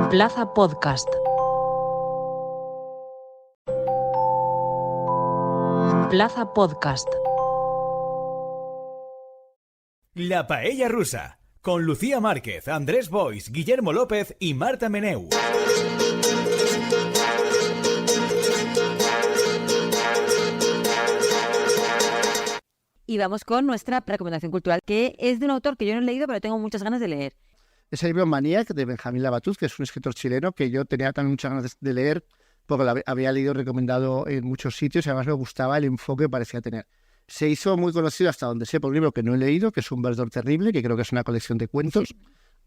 Plaza Podcast. Plaza Podcast. La Paella Rusa, con Lucía Márquez, Andrés Boix, Guillermo López y Marta Meneu. Y vamos con nuestra recomendación cultural, que es de un autor que yo no he leído, pero tengo muchas ganas de leer. Es el libro Maniac, de Benjamín Labatut, que es un escritor chileno que yo tenía también muchas ganas de leer, porque lo había leído recomendado en muchos sitios y además me gustaba el enfoque que parecía tener. Se hizo muy conocido hasta donde sé por un libro que no he leído, que es Un verdor terrible, que creo que es una colección de cuentos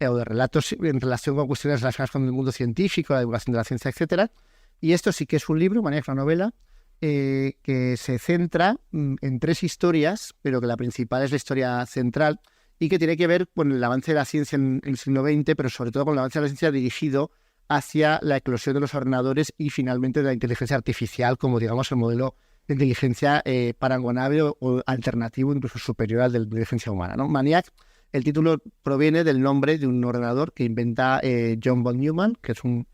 o de relatos en relación con cuestiones relacionadas con el mundo científico, la divulgación de la ciencia, etcétera. Y esto sí que es un libro, Maniac, una novela, que se centra en tres historias, pero que la principal es la historia central y que tiene que ver con el avance de la ciencia en el siglo XX, pero sobre todo con el avance de la ciencia dirigido hacia la eclosión de los ordenadores y finalmente de la inteligencia artificial como, digamos, el modelo de inteligencia parangonable o alternativo, incluso superior al de la inteligencia humana, ¿no? Maniac, el título proviene del nombre de un ordenador que inventa John von Neumann, que es un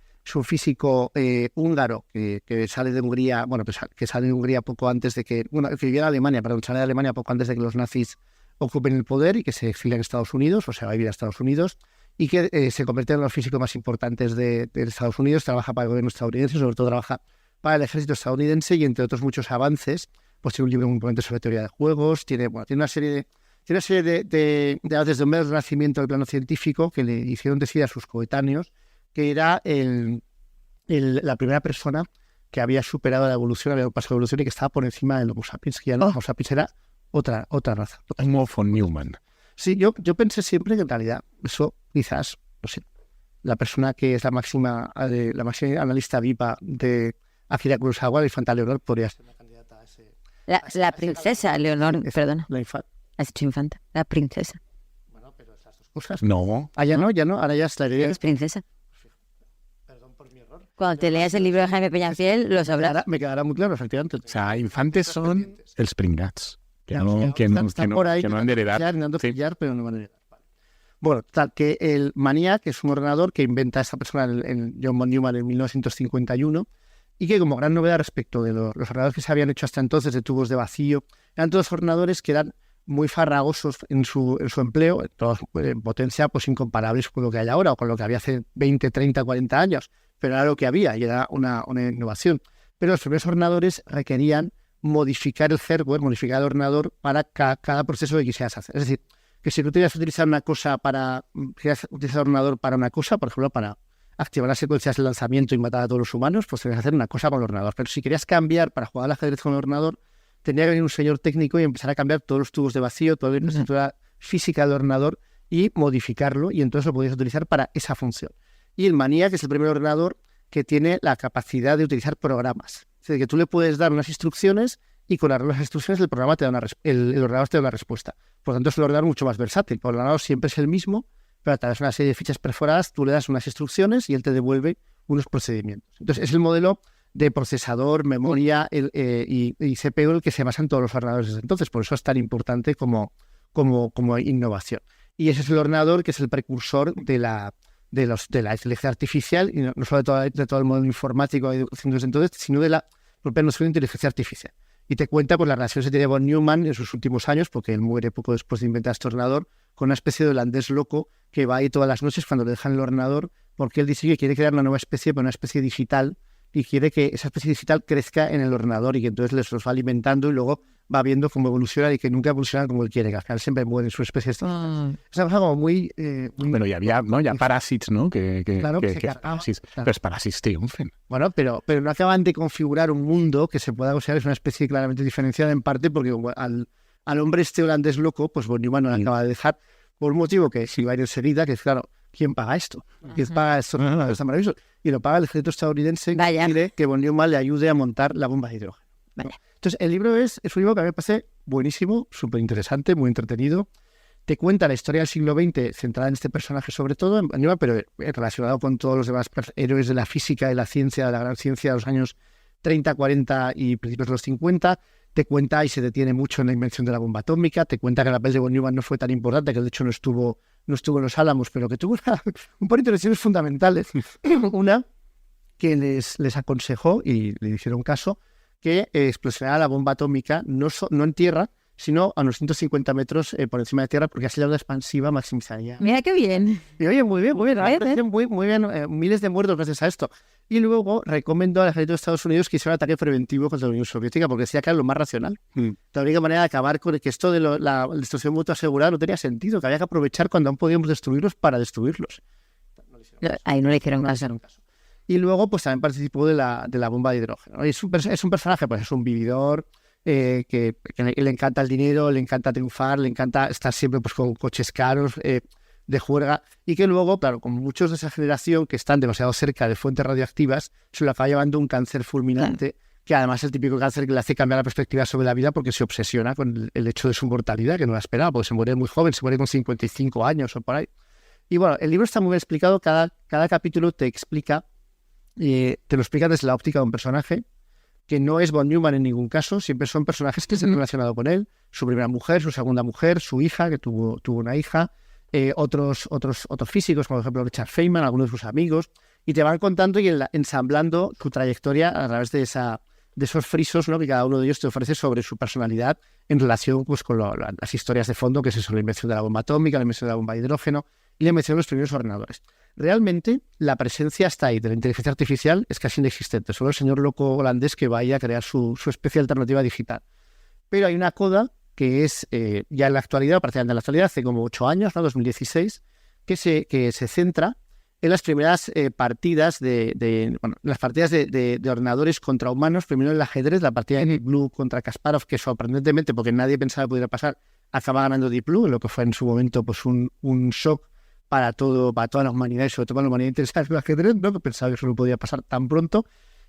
físico húngaro que sale de Hungría, bueno, que sale de Hungría poco antes de que, bueno, que vivía en Alemania, perdón, sale de Alemania poco antes de que los nazis ocupen el poder y que se exilia en Estados Unidos, o sea, va a vivir a Estados Unidos, y que se convierte en uno de los físicos más importantes de Estados Unidos, trabaja para el gobierno estadounidense, sobre todo trabaja para el ejército estadounidense y entre otros muchos avances, pues tiene un libro muy importante sobre teoría de juegos, tiene una serie de avances de un mero renacimiento del plano científico que le hicieron decir a sus coetáneos que era la primera persona que había superado la evolución, había pasado la evolución y que estaba por encima del Homo sapiens, que ya el Homo sapiens era otra raza. Como von Neumann. Sí, yo pensé siempre que en realidad eso quizás, no sé, la persona que es la máxima analista viva de Akira Kurosawa, la infanta Leonor, podría ser una candidata a ese... La princesa Leonor, perdona. La infanta. Has dicho infanta. La princesa. Bueno, pero esas dos cosas... No. Ah, ya no, ahora ya es la idea. Es princesa. Perdón por mi error. Cuando te leas el libro de Jaime Peñafiel, lo sabrás. Me quedará muy claro, efectivamente. O sea, infantes son els pringats. Que no han de heredar. Sí. Pero no van a heredar. Vale. Bueno, tal que el Maniac es un ordenador que inventa esta persona, el John von Neumann, en 1951, y que como gran novedad respecto de los ordenadores que se habían hecho hasta entonces de tubos de vacío, eran todos ordenadores que eran muy farragosos en su empleo, todos en potencia pues incomparables con lo que hay ahora o con lo que había hace 20, 30, 40 años, pero era lo que había y era una innovación. Pero los primeros ordenadores requerían modificar el hardware, modificar el ordenador para cada proceso que quisieras hacer. Es decir, que si tú querías utilizar querías utilizar el ordenador para una cosa, por ejemplo, para activar las secuencias de lanzamiento y matar a todos los humanos, pues tenías que hacer una cosa con el ordenador. Pero si querías cambiar para jugar al ajedrez con el ordenador, tenía que venir un señor técnico y empezar a cambiar todos los tubos de vacío, toda la estructura física del ordenador y modificarlo, y entonces lo podías utilizar para esa función. Y el Maniac es el primer ordenador que tiene la capacidad de utilizar programas. Es decir, que tú le puedes dar unas instrucciones y con las instrucciones el programa te da el ordenador te da una respuesta. Por lo tanto, es un ordenador mucho más versátil. El ordenador siempre es el mismo, pero a través de una serie de fichas perforadas tú le das unas instrucciones y él te devuelve unos procedimientos. Entonces, es el modelo de procesador, memoria y CPU el que se basa en todos los ordenadores desde entonces. Por eso es tan importante como innovación. Y ese es el ordenador que es el precursor de la inteligencia artificial, y no solo de todo el modelo informático de educación desde entonces, sino de la propia noción de inteligencia artificial. Y te cuenta pues, la relación que tiene von Neumann en sus últimos años, porque él muere poco después de inventar este ordenador, con una especie de holandés loco que va ahí todas las noches cuando le dejan el ordenador, porque él dice que quiere crear una nueva especie, pero una especie digital, y quiere que esa especie digital crezca en el ordenador y que entonces los va alimentando y luego va viendo cómo evoluciona y que nunca evoluciona como él quiere, que al final siempre muere en su especie. Es una cosa como muy... Bueno, ya había paràsits, ¿no? Claro, que paràsits, claro. Pero los paràsits triunfen. Bueno, pero no acaban de configurar un mundo que se pueda considerar es una especie claramente diferenciada, en parte porque al hombre este holandés loco, pues von Neumann no le acaba de dejar por un motivo que si va a ir enseguida, que es claro, ¿quién paga esto? ¿Quién paga esto? Está maravilloso. Y lo paga el ejército estadounidense que quiere que von Neumann le ayude a montar la bomba de hidrógeno. Vaya. Entonces, el libro es un libro que a mí me parece buenísimo, súper interesante, muy entretenido. Te cuenta la historia del siglo XX centrada en este personaje sobre todo, pero relacionado con todos los demás héroes de la física, de la ciencia, de la gran ciencia de los años 30, 40 y principios de los 50. Te cuenta y se detiene mucho en la invención de la bomba atómica. Te cuenta que el papel de von Neumann no fue tan importante, que de hecho no estuvo no estuvo en los Álamos, pero que tuvo un par de lecciones fundamentales. Una, que les aconsejó, y le hicieron caso, que explosionara la bomba atómica no en tierra, sino a unos 150 metros por encima de tierra, porque así la onda expansiva maximizaría. Mira qué bien. Y oye, muy bien, muy bien, miles de muertos gracias a esto. Y luego recomendó al ejército de Estados Unidos que hiciera un ataque preventivo contra la Unión Soviética, porque decía que era lo más racional. La única manera de acabar con que esto de la destrucción mutua asegurada no tenía sentido, que había que aprovechar cuando aún podíamos destruirlos para destruirlos. Ahí no le hicieron caso. Y luego pues también participó de la bomba de hidrógeno. Y es un personaje, pues es un vividor, que le encanta el dinero, le encanta triunfar, le encanta estar siempre pues con coches caros, de juerga, y que luego, claro, como muchos de esa generación que están demasiado cerca de fuentes radioactivas, se lo acaba llevando un cáncer fulminante, que además es el típico cáncer que le hace cambiar la perspectiva sobre la vida porque se obsesiona con el hecho de su mortalidad, que no la esperaba, porque se muere muy joven, se muere con 55 años o por ahí. Y bueno, el libro está muy bien explicado, cada capítulo te explica, te lo explica desde la óptica de un personaje, que no es von Neumann en ningún caso, siempre son personajes que se han relacionado con él, su primera mujer, su segunda mujer, su hija, que tuvo una hija, otros físicos, como por ejemplo Richard Feynman, algunos de sus amigos, y te van contando y ensamblando su trayectoria a través de esos frisos, ¿no?, que cada uno de ellos te ofrece sobre su personalidad en relación pues, con las historias de fondo, que es eso, la invención de la bomba atómica, la invención de la bomba de hidrógeno y la invención de los primeros ordenadores. Realmente la presencia está ahí de la inteligencia artificial es casi inexistente, solo el señor loco holandés que vaya a crear su especie de alternativa digital. Pero hay una coda que es ya en la actualidad, prácticamente en la actualidad, hace como 8 años, ¿no? 2016, que se centra en las primeras partidas las partidas de ordenadores contra humanos, primero en el ajedrez, la partida de Deep Blue contra Kasparov, que sorprendentemente, porque nadie pensaba que pudiera pasar, acaba ganando Deep Blue, en lo que fue en su momento pues un shock para toda la humanidad, y sobre todo para la humanidad interesada en el ajedrez, ¿no?, que pensaba que eso no podía pasar tan pronto.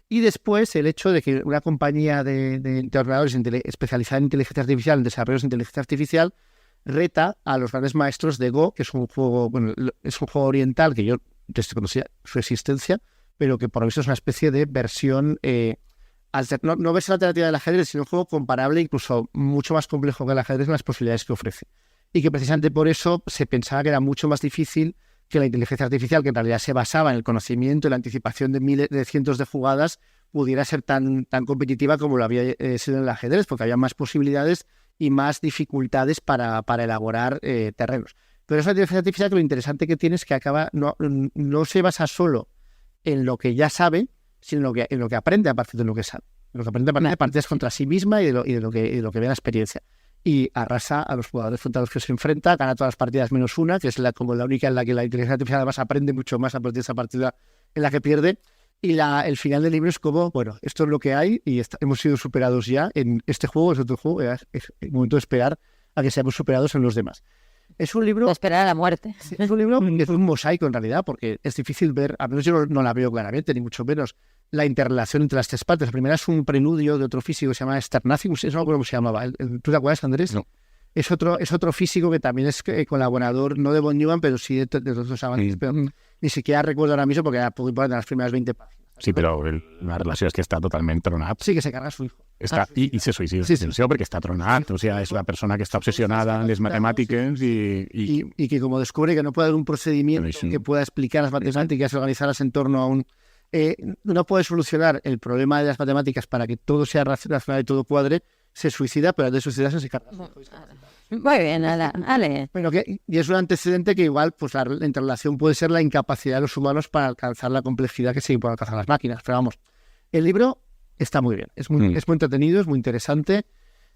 Y después el hecho de que una compañía de ordenadores especializada en inteligencia artificial, en desarrollos de inteligencia artificial, reta a los grandes maestros de Go, que es un juego oriental que yo desconocía su existencia, pero que por lo visto es una especie de versión, no versión alternativa del ajedrez, sino un juego comparable, incluso mucho más complejo que el ajedrez en las posibilidades que ofrece. Y que precisamente por eso se pensaba que era mucho más difícil que la inteligencia artificial, que en realidad se basaba en el conocimiento y la anticipación de cientos de jugadas, pudiera ser tan competitiva como lo había sido en el ajedrez, porque había más posibilidades y más dificultades para elaborar terrenos. Pero es una inteligencia artificial que lo interesante que tiene es que no se basa solo en lo que ya sabe, sino en lo que aprende a partir de lo que sabe. Lo que aprende a partir de partidas contra sí misma y de lo que ve en la experiencia. Y arrasa a los jugadores frente a los que se enfrenta, gana todas las partidas menos una, que es como la única en la que la inteligencia artificial además aprende mucho más a partir de esa partida en la que pierde. Y el final del libro es como, bueno, esto es lo que hay y hemos sido superados ya en este juego, es otro juego, es el momento de esperar a que seamos superados en los demás. Es un libro... De esperar a la muerte. Sí, es un libro que es un mosaico en realidad, porque es difícil ver, a menos yo no la veo claramente, ni mucho menos, la interrelación entre las tres partes. La primera es un preludio de otro físico que se llama Sternacci, no me acuerdo cómo se llamaba. ¿Tú te acuerdas, Andrés? No. Es otro físico que también es colaborador, no de von Neumann, pero sí de otros avances. Pero ni siquiera recuerdo ahora mismo porque era poco importante en las primeras 20 páginas. Sí, pero la relació és que està totalment tronat. Sí, que se carga a su hijo. I se suïcida. Sí. Perquè està tronat. O sea, és una persona que està obsessionada en les matemàtiques y que como descubre que no puede haber un procedimiento que pueda explicar las matemáticas y organizarlas en torno a un... no puede solucionar el problema de las matemáticas para que todo sea racional y todo cuadre, se suicida, pero antes de suicidarse se carga. Muy bien, Ale. Bueno, y es un antecedente que igual pues la interrelación puede ser la incapacidad de los humanos para alcanzar la complejidad que sí pueden alcanzar las máquinas. Pero vamos, el libro está muy bien, es muy entretenido, es muy interesante.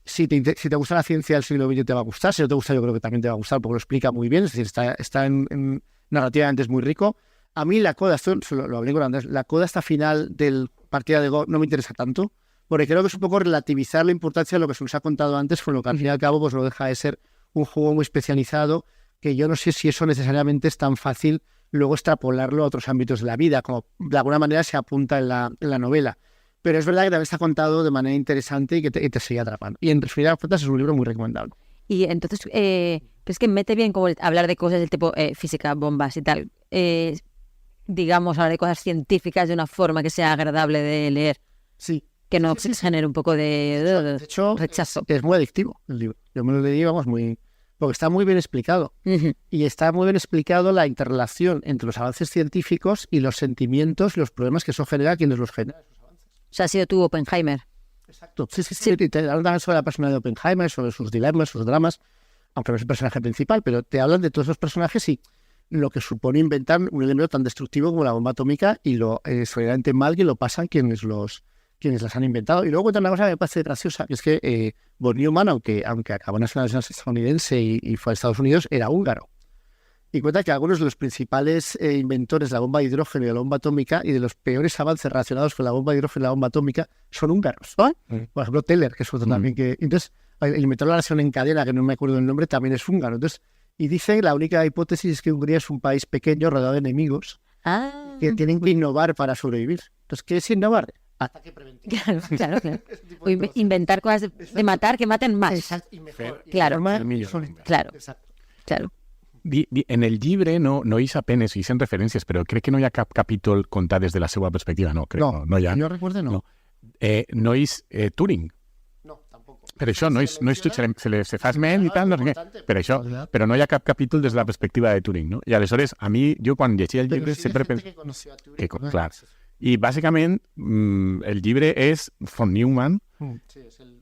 Si te gusta la ciencia del siglo XX te va a gustar, si no te gusta yo creo que también te va a gustar porque lo explica muy bien, es decir, está en narrativamente es muy rico. A mí la coda, esto lo hablé con Andrés, la coda hasta final del partida de Go no me interesa tanto, porque creo que es un poco relativizar la importancia de lo que se nos ha contado antes, con lo que al fin y al cabo pues no deja de ser un juego muy especializado, que yo no sé si eso necesariamente es tan fácil luego extrapolarlo a otros ámbitos de la vida, como de alguna manera se apunta en la novela. Pero es verdad que también está contado de manera interesante y que te sigue atrapando. Y en resumidas cuentas es un libro muy recomendable. Y entonces, ¿crees que mete bien como hablar de cosas del tipo física, bombas y tal? Digamos, hablar de cosas científicas de una forma que sea agradable de leer. Sí. Que no genere un poco de hecho, rechazo. Es muy adictivo el libro. Yo me lo leí, vamos, muy... porque está muy bien explicado. Y está muy bien explicado la interrelación entre los avances científicos y los sentimientos y los problemas que eso genera a quienes los generan. O sea, ha sido tú Oppenheimer. Exacto. Sí. Y te hablan sobre la persona de Oppenheimer, sobre sus dilemas, sus dramas, aunque no es el personaje principal, pero te hablan de todos esos personajes y lo que supone inventar un elemento tan destructivo como la bomba atómica y lo extraordinariamente mal que lo pasan quienes las han inventado. Y luego cuenta una cosa que me parece graciosa, que es que von Neumann, aunque acabó en la nacionalidad estadounidense y fue a Estados Unidos, era húngaro. Y cuenta que algunos de los principales inventores de la bomba de hidrógeno y de la bomba atómica y de los peores avances relacionados con la bomba de hidrógeno y la bomba atómica son húngaros. Por ejemplo, Teller, que es otro también que... Entonces, el inventor de la reacción en cadena, que no me acuerdo el nombre, también es húngaro. Entonces, y dice, la única hipótesis es que Hungría es un país pequeño, rodeado de enemigos, que tienen que innovar para sobrevivir. Entonces, ¿qué es innovar? Ataque preventivo. Claro. O inventar cosas de matar que maten más. Exacto, y mejor. Claro. Claro. En el llibre no hi apenas, hi sent referències, però crec que no hi ha cap capítol contat des de la seva perspectiva, no, crec, no hi ha. No recuerdo, no. No és Turing. No, tampoc. Per això, no és Turing, se fa esment i tal, no sé què, per això, però no hi ha cap capítol des de la perspectiva de Turing, no? I aleshores, a mi, jo quan llegia el llibre sempre pensava... Clar. I bàsicament, el llibre és von Neumann,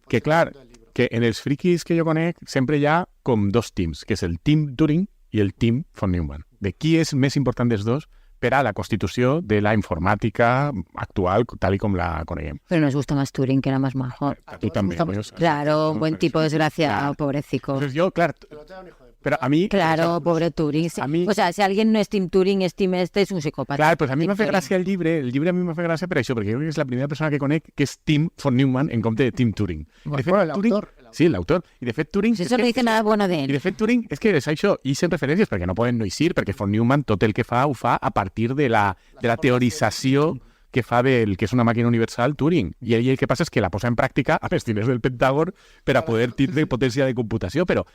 que clar, que en els friquis que jo conec sempre hi ha com dos teams, que és el team Turing i el team von Neumann. De qui és més important dels dos per a la constitució de la informàtica actual, tal com la coneguem. Pero nos gusta más Turing, que era más majo. A tu també. Claro, buen tipo, desgraciado, pobrecito. Entonces yo, claro, pero a mí... Claro, pobre Turing. A mí, o sea, si alguien no es Team Turing, es Team este, es un psicópata. Clar, pues a mi m'ha fet gràcia el llibre a mi m'ha fet gràcia per això, perquè jo crec que és la primera persona que conec que és Team von Neumann en compte de Team Turing. De fet, l'autor. Sí, l'autor. I de fet, Turing... Pues eso no dice nada bueno de I él. de fet, Turing és que és això, i sent referències, perquè no poden no eixir, perquè von Neumann tot el que fa ho fa a partir de la teorització que fa del que és una màquina universal Turing. I ell el que passa és que la posa en pràctica amb els diners del Pentàgon per a poder tindre potència de computació, però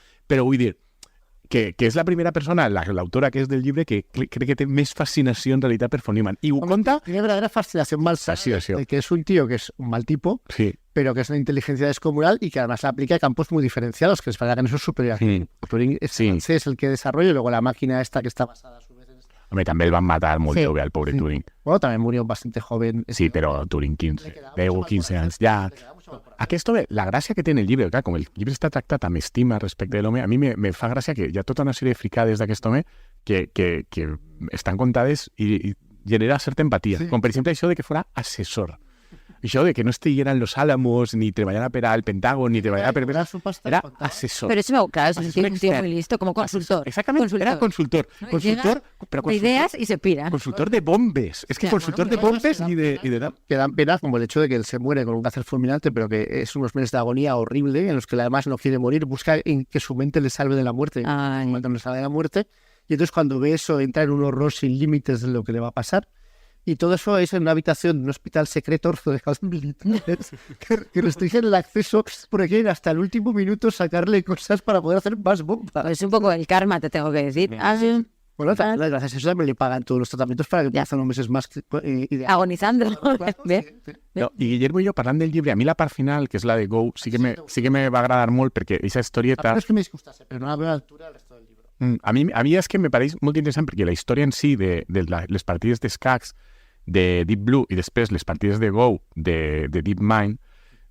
vull dir, que és la primera persona, l'autora que és del llibre, que crec que té més fascinació en realitat per von Neumann. I ho conta... Tiene verdadera fascinación malsana, de que es un tío que es un mal tipo, sí, pero que es una inteligencia descomunal y que además la aplica a campos muy diferenciados, que es verdad que en eso es superior. Turing es el que desarrolla y luego la máquina esta que está basada a su vez en... Home, també el van matar molt jove al pobre Turing. Bueno, también murió bastante joven. Sí, però Turing 15, 10 o 15 anys. Ja... Aquesta, la gràcia que té en el llibre, clar, com el llibre està tractat amb estima respecte de l'home, a mi me fa gràcia que hi ha tota una sèrie de fricades d'aquest home que estan contades i genera certa empatia. Com per exemple això de que fora assessor. Això de que no estiguera en los Álamos, ni treballara per al Pentágon, ni treballara per... Era assessor. Pero eso, claro, es un tío muy listo, como consultor. Exactamente, era consultor. Consultor, pero de ideas y se pira. Consultor de bombes. Es que consultor de bombes y de... Que dan pena, como el hecho de que él se muere con un cáncer fulminante, pero que es unos meses de agonía horrible, en los que además no quiere morir, busca en que su mente le salve de la muerte. Cuando le salve de la muerte. Y entonces cuando ve eso, entra en un horror sin límites de lo que le va a pasar. Y todo eso es en una habitación de un hospital secreto rodeado de militares que restringen el acceso porque quieren hasta el último minuto sacarle cosas para poder hacer más bombas. Es un poco el karma, te tengo que decir. Bueno, gracias a eso también le pagan todos los tratamientos para que pasen unos meses más agonizando. No, i Guillermo i jo, parlant del llibre, a mi la part final, que és la de Go, sí que me va agradar molt perquè aquesta historieta... A mi és que me disgustase, però no a la meva altura del resto del llibre. A mi és que me pareix molt interessant perquè la història en si de les partides d'escacs de Deep Blue i després les partides de Go de Deep Mind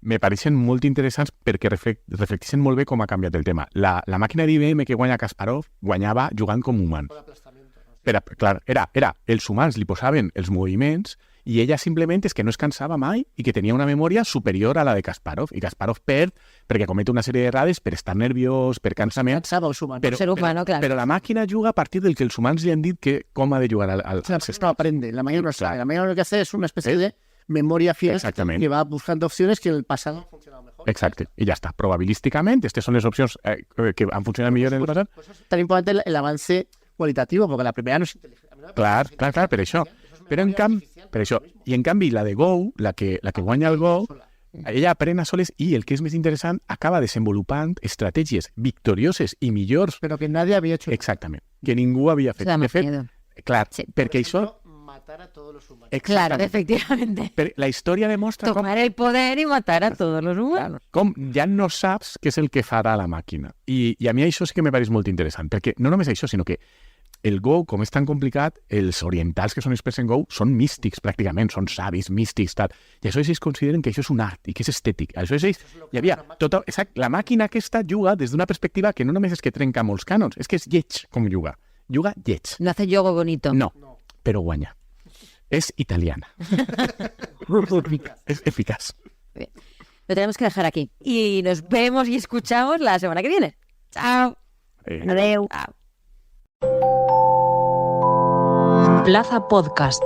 me pareixen molt interessants perquè reflecteixen molt bé com ha canviat el tema. La màquina d'IBM que guanya Kasparov guanyava jugant com humans. Clar, era els humans li posaven els moviments i ella simplement és que no es cansava mai i que tenia una memòria superior a la de Kasparov. I Kasparov perd perquè comet una sèrie d'errades per estar nerviós, per cansament. Però la màquina juga a partir del que els humans li han dit que com ha de jugar al no aprende, la máquina no sabe. La máquina lo que hace es una especie de memoria fiel que va buscando opciones que en el pasado han funcionado mejor. Exacte, i ja està. Probabilísticament, aquestes són les opcions que han funcionat millor en el passat. Pues es tan importante el avance cualitativo, porque la primera no es inteligente. Clar, per això. Però en canvi, la de Go, la que guanya el Go, ella aprèn a soles i el que és més interessant, acaba desenvolupant estratègies victorioses i millors. Però que nadie havia hecho. Exactament, que ningú havia fet. De fet, clar, perquè això... matar a todos los humanos. Claro, Exactamente. efectivamente. Però la història demostra com Tomar el poder y matar a todos los humanos. ja no saps què és el que farà la màquina. I a mi això sí que me pareix molt interessant, perquè no només això, sinó que el Go, com és tan complicat, els orientals que són experts en Go són místics, pràcticament, són savis, místics, tal. I això ells consideren que això és un art i que és estètic. Això ells, hi havia tota... Exacte, la màquina aquesta juga des d'una perspectiva que no només és que trenca molts cànons, és que és lleig com juga. Juga lleig. No hace yoga bonito. No, però guanya. És italiana. Es eficaz. Bien. Lo tenemos que dejar aquí. Y nos vemos y escuchamos la semana que viene. Chao. Plaza Podcast.